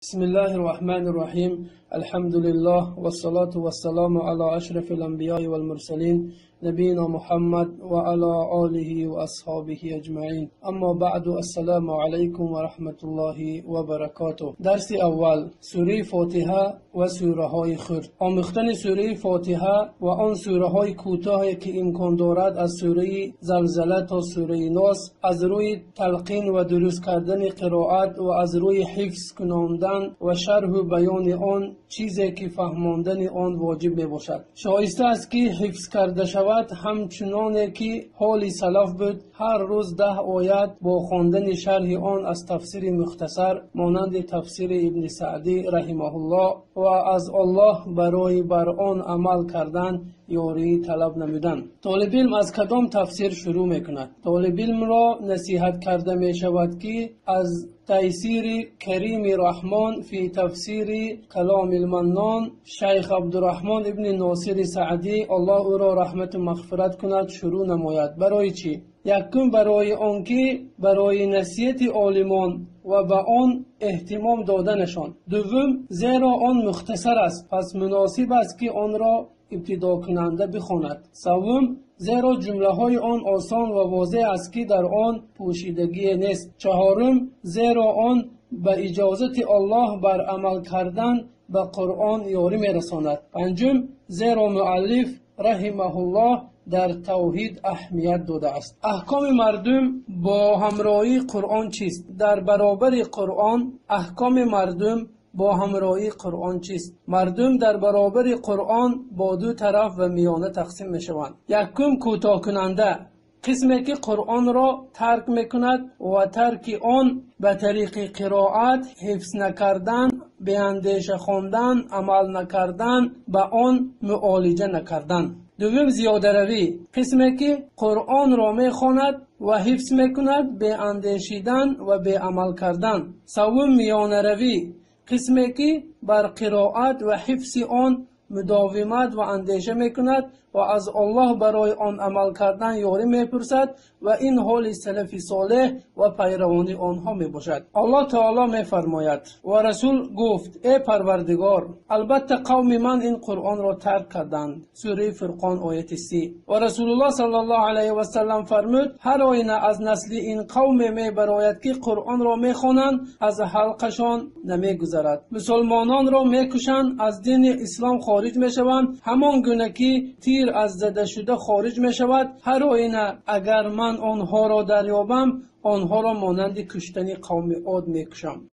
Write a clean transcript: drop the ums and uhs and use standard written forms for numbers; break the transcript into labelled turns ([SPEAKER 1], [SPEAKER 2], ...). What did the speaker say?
[SPEAKER 1] بسم الله الرحمن الرحيم الحمد لله والصلاة والسلام على أشرف الأنبياء والمرسلين نبينا محمد وعلى آله وأصحابه أجمعين أما بعد السلام عليكم ورحمة الله وبركاته. درس أول سوره فاتحه و سوره های خرد. آموختن سوره فاتحه و آن سوره های کوتاهی که امکان دارد از سوره زلزله تا سوره ناس از روی تلقین و درست کردن قرائت و از روی حفظ کناندن و شرح و بیان آن چیزی که فهماندن آن واجب می باشد. شایسته است که حفظ کرده شود همچنان که حال سلف بود. هر روز 10 آیت با خواندن شرح آن از تفسیر مختصر مانند تفسیر ابن سعدی رحمه الله و از الله برای بر آن عمل کردن یاری طلب نمودن. طالب علم از کدام تفسیر شروع میکند؟ طالب علم را نصیحت کرده می شود که از تیسیر کریم رحمان فی تفسیر کلام المنان شیخ عبدالرحمن ابن ناصر سعدی الله او را رحمت و مغفرت کند شروع نماید. برای چی؟ یکم برای آنکه برای نصیحت عالمان و به آن اهتمام دادنشان. دوم زیرا آن مختصر است پس مناسب است که آن را ابتدا کننده بخواند. سوم زیرا جمله های آن آسان و واضح است که در آن پوشیدگی نیست. چهارم زیرا آن به اجازت الله بر عمل کردن به قرآن یاری میرساند. پنجم زیرا مؤلف رحمه الله در توحید اهمیت داده است. احکام مردم با همراهی قرآن چیست؟ در برابر قرآن احکام مردم با همراهی قرآن چیست؟ مردم در برابر قرآن با دو طرف و میانه تقسیم می شوند. یکم کوتاه کننده، قسمی که قرآن را ترک میکند و ترک آن به طریق قرائت، حفظ نکردن، به اندیشه خواندن، عمل نکردن، به آن معالجه نکردن. دوم زیاده روی، قسمی که قرآن را میخواند و حفظ میکند به اندیشیدن و به عمل کردن. سوم میانه روی، قسمی که بر قرائت و حفظ آن مداومت و اندیشه میکند و از الله برای آن عمل کردن یاری میپرسد و این حال سلف صالح و پیروان آنها میباشد. الله تعالی میفرماید و رسول گفت ای پروردگار البته قوم من این قرآن را ترک کردند. سوره فرقان آیت 3. و رسول الله صلی الله علیه و سلم فرمود هر آینه از نسل این قوم میبراید که قرآن را میخوانند از حلقشان نمیگذرد. مسلمانان را میکشند، از دین اسلام خارج میشوند، همان گونه که تیر از زده شده خارج می شود. هر آینه اگر من آنها را دریابم آنها را مانند کشتن قوم عاد می کشم.